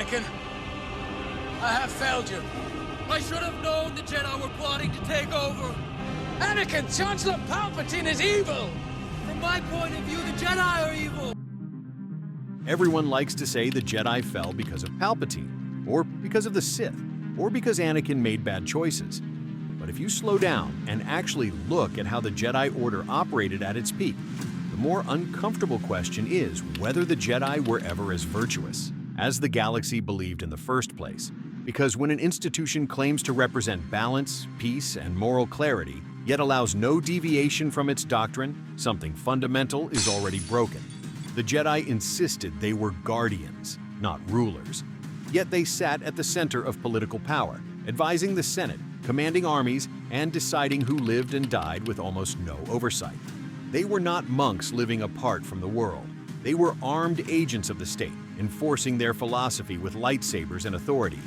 Anakin. I have failed you. I should have known the Jedi were plotting to take over. Anakin, Chancellor Palpatine is evil! From my point of view, the Jedi are evil. Everyone likes to say the Jedi fell because of Palpatine, or because of the Sith, or because Anakin made bad choices. But if you slow down and actually look at how the Jedi Order operated at its peak, the more uncomfortable question is whether the Jedi were ever as virtuous as the galaxy believed in the first place. Because when an institution claims to represent balance, peace, and moral clarity, yet allows no deviation from its doctrine, something fundamental is already broken. The Jedi insisted they were guardians, not rulers. Yet they sat at the center of political power, advising the Senate, commanding armies, and deciding who lived and died with almost no oversight. They were not monks living apart from the world. They were armed agents of the state, enforcing their philosophy with lightsabers and authority.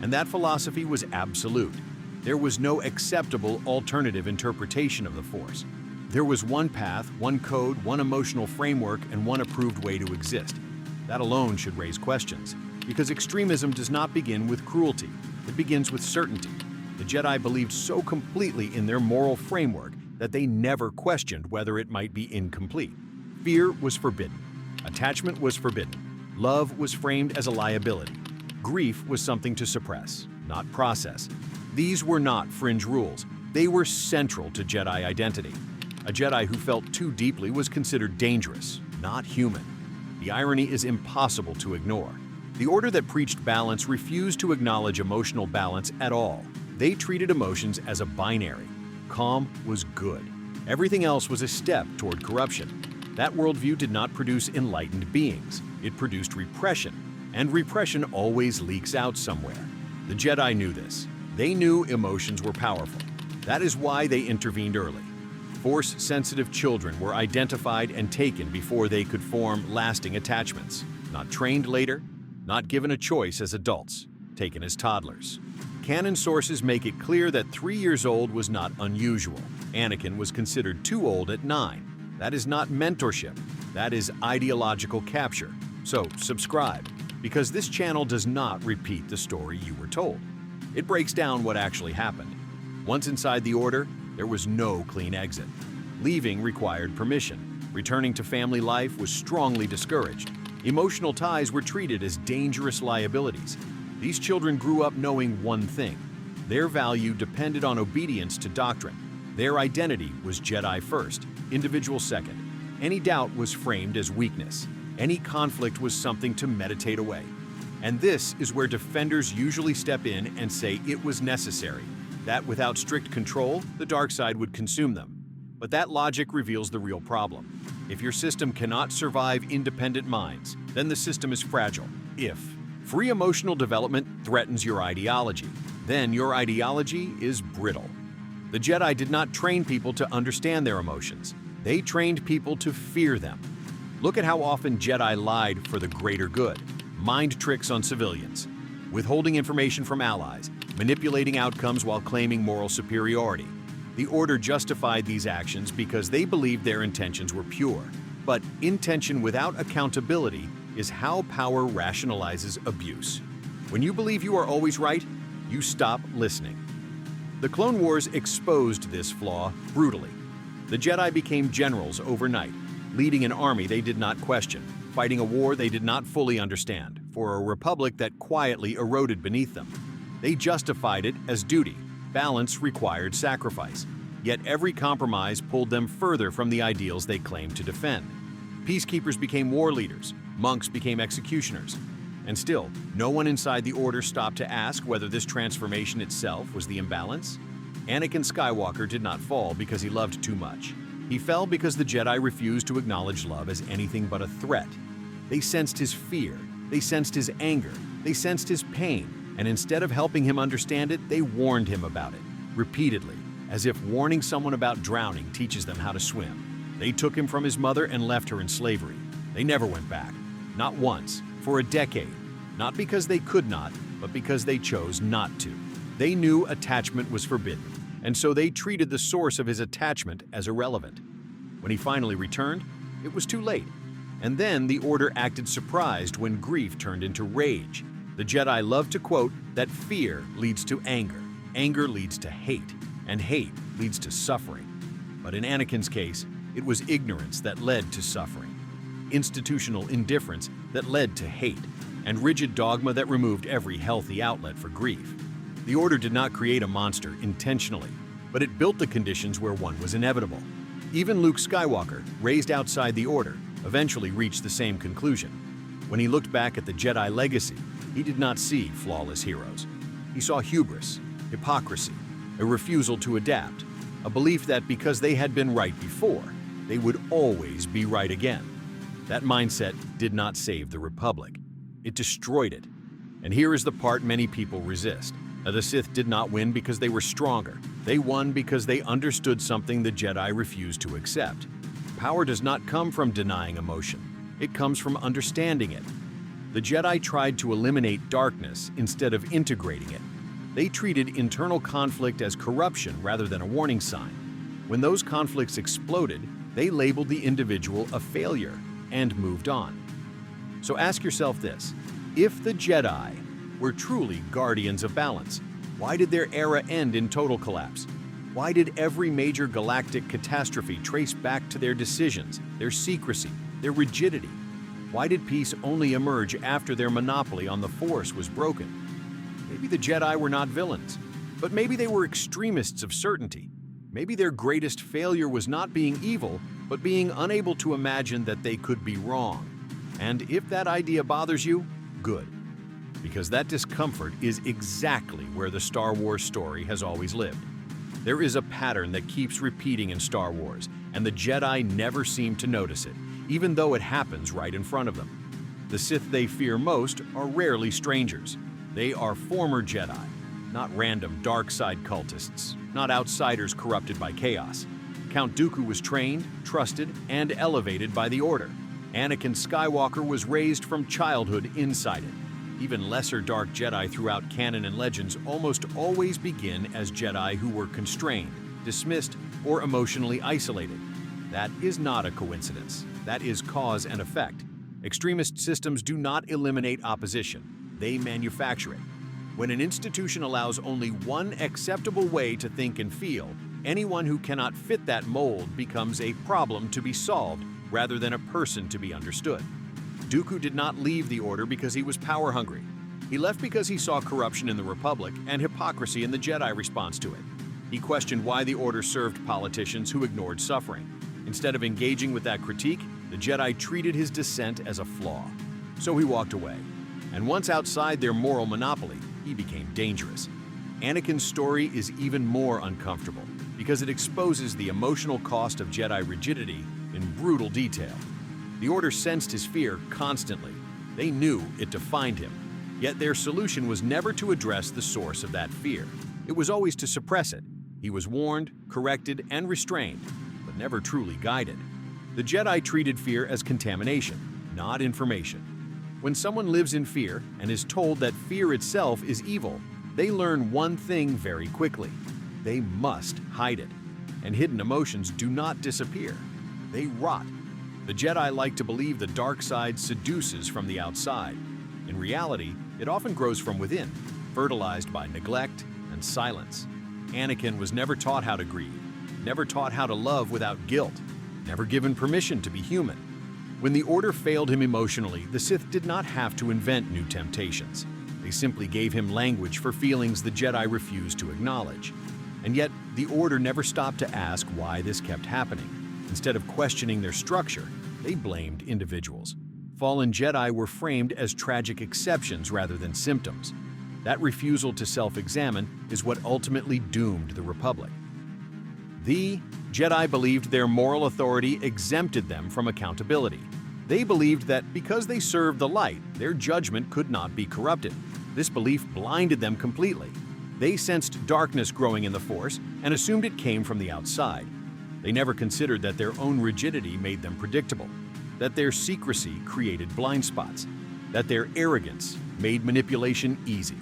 And that philosophy was absolute. There was no acceptable alternative interpretation of the Force. There was one path, one code, one emotional framework, and one approved way to exist. That alone should raise questions, because extremism does not begin with cruelty. It begins with certainty. The Jedi believed so completely in their moral framework that they never questioned whether it might be incomplete. Fear was forbidden. Attachment was forbidden. Love was framed as a liability. Grief was something to suppress, not process. These were not fringe rules. They were central to Jedi identity. A Jedi who felt too deeply was considered dangerous, not human. The irony is impossible to ignore. The order that preached balance refused to acknowledge emotional balance at all. They treated emotions as a binary. Calm was good. Everything else was a step toward corruption. That worldview did not produce enlightened beings. It produced repression, and repression always leaks out somewhere. The Jedi knew this. They knew emotions were powerful. That is why they intervened early. Force-sensitive children were identified and taken before they could form lasting attachments. Not trained later, not given a choice as adults, taken as toddlers. Canon sources make it clear that 3 years old was not unusual. Anakin was considered too old at 9. That is not mentorship. That is ideological capture. So subscribe, because this channel does not repeat the story you were told. It breaks down what actually happened. Once inside the Order, there was no clean exit. Leaving required permission. Returning to family life was strongly discouraged. Emotional ties were treated as dangerous liabilities. These children grew up knowing one thing. Their value depended on obedience to doctrine. Their identity was Jedi first, individual second. Any doubt was framed as weakness. Any conflict was something to meditate away. And this is where defenders usually step in and say it was necessary, that without strict control, the dark side would consume them. But that logic reveals the real problem. If your system cannot survive independent minds, then the system is fragile. If free emotional development threatens your ideology, then your ideology is brittle. The Jedi did not train people to understand their emotions. They trained people to fear them. Look at how often Jedi lied for the greater good, mind tricks on civilians, withholding information from allies, manipulating outcomes while claiming moral superiority. The Order justified these actions because they believed their intentions were pure. But intention without accountability is how power rationalizes abuse. When you believe you are always right, you stop listening. The Clone Wars exposed this flaw brutally. The Jedi became generals overnight, leading an army they did not question, fighting a war they did not fully understand, for a republic that quietly eroded beneath them. They justified it as duty. Balance required sacrifice. Yet every compromise pulled them further from the ideals they claimed to defend. Peacekeepers became war leaders. Monks became executioners. And still, no one inside the Order stopped to ask whether this transformation itself was the imbalance. Anakin Skywalker did not fall because he loved too much. He fell because the Jedi refused to acknowledge love as anything but a threat. They sensed his fear. They sensed his anger. They sensed his pain. And instead of helping him understand it, they warned him about it, repeatedly, as if warning someone about drowning teaches them how to swim. They took him from his mother and left her in slavery. They never went back. Not once. For a decade. Not because they could not, but because they chose not to. They knew attachment was forbidden, and so they treated the source of his attachment as irrelevant. When he finally returned, it was too late. And then the Order acted surprised when grief turned into rage. The Jedi love to quote that fear leads to anger, anger leads to hate, and hate leads to suffering. But in Anakin's case, it was ignorance that led to suffering, institutional indifference that led to hate, and rigid dogma that removed every healthy outlet for grief. The Order did not create a monster intentionally, but it built the conditions where one was inevitable. Even Luke Skywalker, raised outside the Order, eventually reached the same conclusion. When he looked back at the Jedi legacy, he did not see flawless heroes. He saw hubris, hypocrisy, a refusal to adapt, a belief that because they had been right before, they would always be right again. That mindset did not save the Republic. It destroyed it. And here is the part many people resist. The Sith did not win because they were stronger. They won because they understood something the Jedi refused to accept. Power does not come from denying emotion. It comes from understanding it. The Jedi tried to eliminate darkness instead of integrating it. They treated internal conflict as corruption rather than a warning sign. When those conflicts exploded, they labeled the individual a failure and moved on. So ask yourself this: if the Jedi were truly guardians of balance, why did their era end in total collapse? Why did every major galactic catastrophe trace back to their decisions, their secrecy, their rigidity? Why did peace only emerge after their monopoly on the Force was broken? Maybe the Jedi were not villains, but maybe they were extremists of certainty. Maybe their greatest failure was not being evil, but being unable to imagine that they could be wrong. And if that idea bothers you, good. Because that discomfort is exactly where the Star Wars story has always lived. There is a pattern that keeps repeating in Star Wars, and the Jedi never seem to notice it, even though it happens right in front of them. The Sith they fear most are rarely strangers. They are former Jedi, not random dark side cultists, not outsiders corrupted by chaos. Count Dooku was trained, trusted, and elevated by the Order. Anakin Skywalker was raised from childhood inside it. Even lesser dark Jedi throughout canon and legends almost always begin as Jedi who were constrained, dismissed, or emotionally isolated. That is not a coincidence. That is cause and effect. Extremist systems do not eliminate opposition. They manufacture it. When an institution allows only one acceptable way to think and feel, anyone who cannot fit that mold becomes a problem to be solved rather than a person to be understood. Dooku did not leave the Order because he was power-hungry. He left because he saw corruption in the Republic and hypocrisy in the Jedi response to it. He questioned why the Order served politicians who ignored suffering. Instead of engaging with that critique, the Jedi treated his dissent as a flaw. So he walked away. And once outside their moral monopoly, he became dangerous. Anakin's story is even more uncomfortable because it exposes the emotional cost of Jedi rigidity in brutal detail. The Order sensed his fear constantly. They knew it defined him. Yet their solution was never to address the source of that fear. It was always to suppress it. He was warned, corrected, and restrained, but never truly guided. The Jedi treated fear as contamination, not information. When someone lives in fear and is told that fear itself is evil, they learn one thing very quickly: they must hide it. And hidden emotions do not disappear. They rot. The Jedi like to believe the dark side seduces from the outside. In reality, it often grows from within, fertilized by neglect and silence. Anakin was never taught how to grieve, never taught how to love without guilt, never given permission to be human. When the Order failed him emotionally, the Sith did not have to invent new temptations. They simply gave him language for feelings the Jedi refused to acknowledge. And yet, the Order never stopped to ask why this kept happening. Instead of questioning their structure, they blamed individuals. Fallen Jedi were framed as tragic exceptions rather than symptoms. That refusal to self-examine is what ultimately doomed the Republic. The Jedi believed their moral authority exempted them from accountability. They believed that because they served the light, their judgment could not be corrupted. This belief blinded them completely. They sensed darkness growing in the Force and assumed it came from the outside. They never considered that their own rigidity made them predictable, that their secrecy created blind spots, that their arrogance made manipulation easy.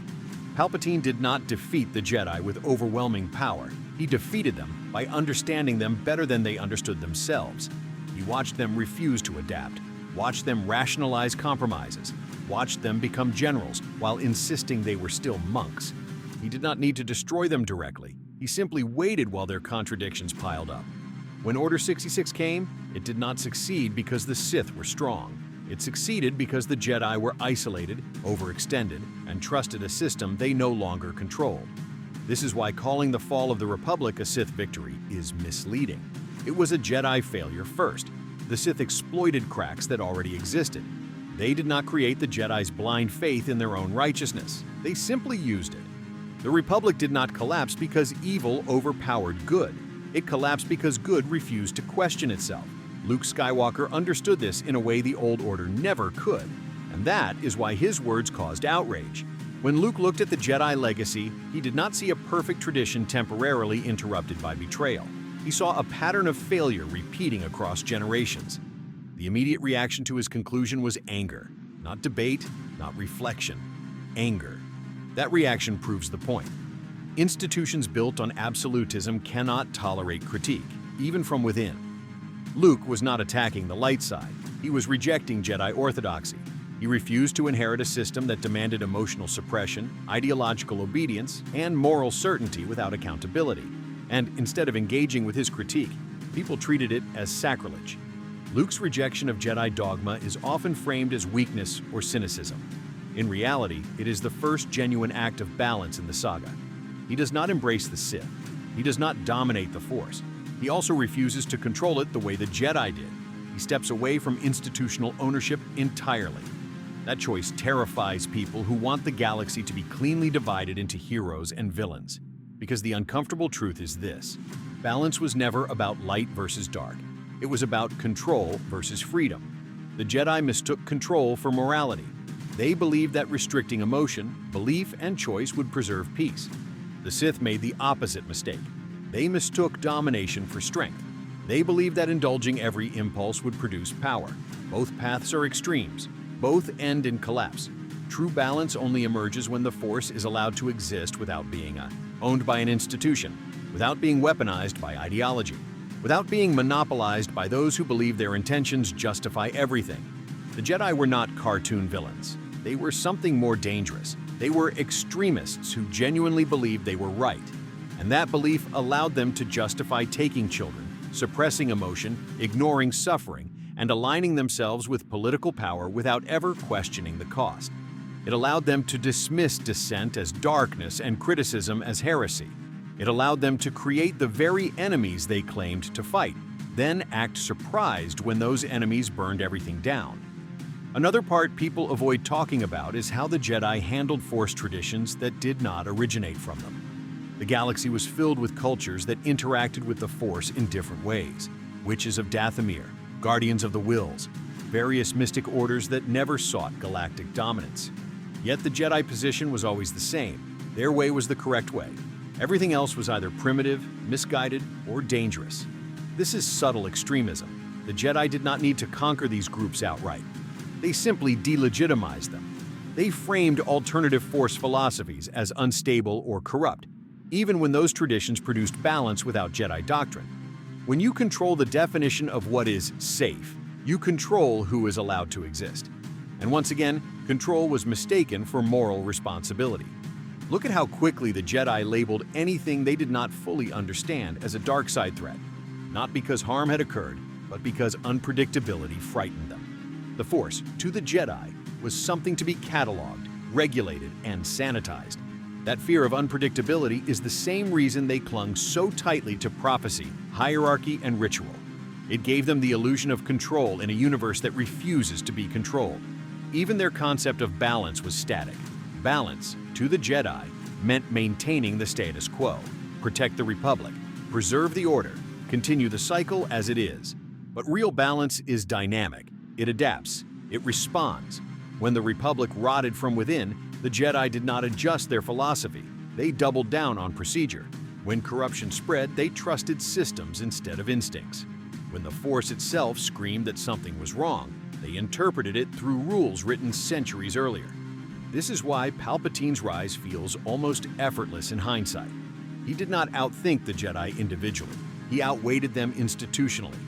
Palpatine did not defeat the Jedi with overwhelming power. He defeated them by understanding them better than they understood themselves. He watched them refuse to adapt, watched them rationalize compromises, watched them become generals while insisting they were still monks. He did not need to destroy them directly. He simply waited while their contradictions piled up. When Order 66 came, it did not succeed because the Sith were strong. It succeeded because the Jedi were isolated, overextended, and trusted a system they no longer controlled. This is why calling the fall of the Republic a Sith victory is misleading. It was a Jedi failure first. The Sith exploited cracks that already existed. They did not create the Jedi's blind faith in their own righteousness. They simply used it. The Republic did not collapse because evil overpowered good. It collapsed because good refused to question itself. Luke Skywalker understood this in a way the Old Order never could, and that is why his words caused outrage. When Luke looked at the Jedi legacy, he did not see a perfect tradition temporarily interrupted by betrayal. He saw a pattern of failure repeating across generations. The immediate reaction to his conclusion was anger. Not debate, not reflection. Anger. That reaction proves the point. Institutions built on absolutism cannot tolerate critique, even from within. Luke was not attacking the light side. He was rejecting Jedi orthodoxy. He refused to inherit a system that demanded emotional suppression, ideological obedience, and moral certainty without accountability. And instead of engaging with his critique, people treated it as sacrilege. Luke's rejection of Jedi dogma is often framed as weakness or cynicism. In reality, it is the first genuine act of balance in the saga. He does not embrace the Sith. He does not dominate the Force. He also refuses to control it the way the Jedi did. He steps away from institutional ownership entirely. That choice terrifies people who want the galaxy to be cleanly divided into heroes and villains. Because the uncomfortable truth is this: balance was never about light versus dark. It was about control versus freedom. The Jedi mistook control for morality. They believed that restricting emotion, belief, and choice would preserve peace. The Sith made the opposite mistake. They mistook domination for strength. They believed that indulging every impulse would produce power. Both paths are extremes. Both end in collapse. True balance only emerges when the Force is allowed to exist without being owned by an institution, without being weaponized by ideology, without being monopolized by those who believe their intentions justify everything. The Jedi were not cartoon villains. They were something more dangerous. They were extremists who genuinely believed they were right. And that belief allowed them to justify taking children, suppressing emotion, ignoring suffering, and aligning themselves with political power without ever questioning the cost. It allowed them to dismiss dissent as darkness and criticism as heresy. It allowed them to create the very enemies they claimed to fight, then act surprised when those enemies burned everything down. Another part people avoid talking about is how the Jedi handled Force traditions that did not originate from them. The galaxy was filled with cultures that interacted with the Force in different ways. Witches of Dathomir, Guardians of the Wills, various mystic orders that never sought galactic dominance. Yet the Jedi position was always the same. Their way was the correct way. Everything else was either primitive, misguided, or dangerous. This is subtle extremism. The Jedi did not need to conquer these groups outright. They simply delegitimized them. They framed alternative Force philosophies as unstable or corrupt, even when those traditions produced balance without Jedi doctrine. When you control the definition of what is safe, you control who is allowed to exist. And once again, control was mistaken for moral responsibility. Look at how quickly the Jedi labeled anything they did not fully understand as a dark side threat, not because harm had occurred, but because unpredictability frightened them. The Force, to the Jedi, was something to be cataloged, regulated, and sanitized. That fear of unpredictability is the same reason they clung so tightly to prophecy, hierarchy, and ritual. It gave them the illusion of control in a universe that refuses to be controlled. Even their concept of balance was static. Balance, to the Jedi, meant maintaining the status quo, protect the Republic, preserve the order, continue the cycle as it is. But real balance is dynamic. It adapts. It responds. When the Republic rotted from within, the Jedi did not adjust their philosophy. They doubled down on procedure. When corruption spread, they trusted systems instead of instincts. When the Force itself screamed that something was wrong, they interpreted it through rules written centuries earlier. This is why Palpatine's rise feels almost effortless in hindsight. He did not outthink the Jedi individually. He outweighed them institutionally.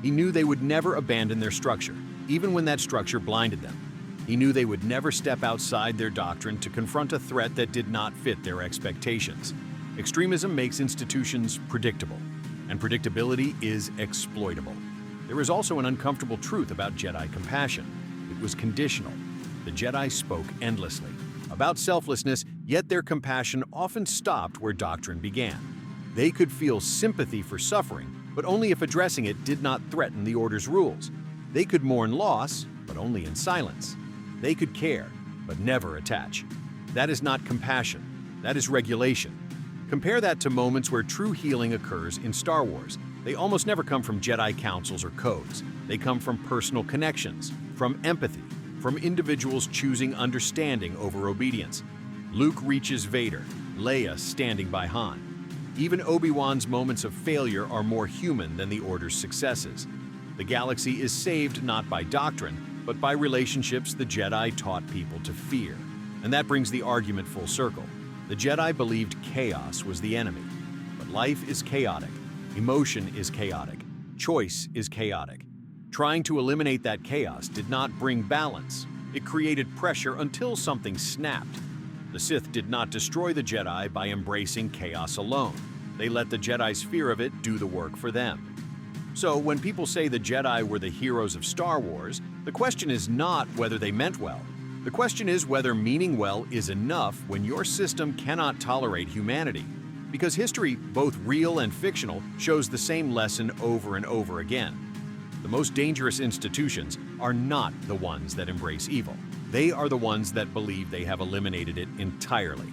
He knew they would never abandon their structure, even when that structure blinded them. He knew they would never step outside their doctrine to confront a threat that did not fit their expectations. Extremism makes institutions predictable, and predictability is exploitable. There is also an uncomfortable truth about Jedi compassion. It was conditional. The Jedi spoke endlessly about selflessness, yet their compassion often stopped where doctrine began. They could feel sympathy for suffering, but only if addressing it did not threaten the Order's rules. They could mourn loss, but only in silence. They could care, but never attach. That is not compassion. That is regulation. Compare that to moments where true healing occurs in Star Wars. They almost never come from Jedi councils or codes. They come from personal connections, from empathy, from individuals choosing understanding over obedience. Luke reaches Vader, Leia standing by Han. Even Obi-Wan's moments of failure are more human than the Order's successes. The galaxy is saved not by doctrine, but by relationships the Jedi taught people to fear. And that brings the argument full circle. The Jedi believed chaos was the enemy. But life is chaotic. Emotion is chaotic. Choice is chaotic. Trying to eliminate that chaos did not bring balance. It created pressure until something snapped. The Sith did not destroy the Jedi by embracing chaos alone. They let the Jedi's fear of it do the work for them. So when people say the Jedi were the heroes of Star Wars, the question is not whether they meant well. The question is whether meaning well is enough when your system cannot tolerate humanity. Because history, both real and fictional, shows the same lesson over and over again. The most dangerous institutions are not the ones that embrace evil. They are the ones that believe they have eliminated it entirely.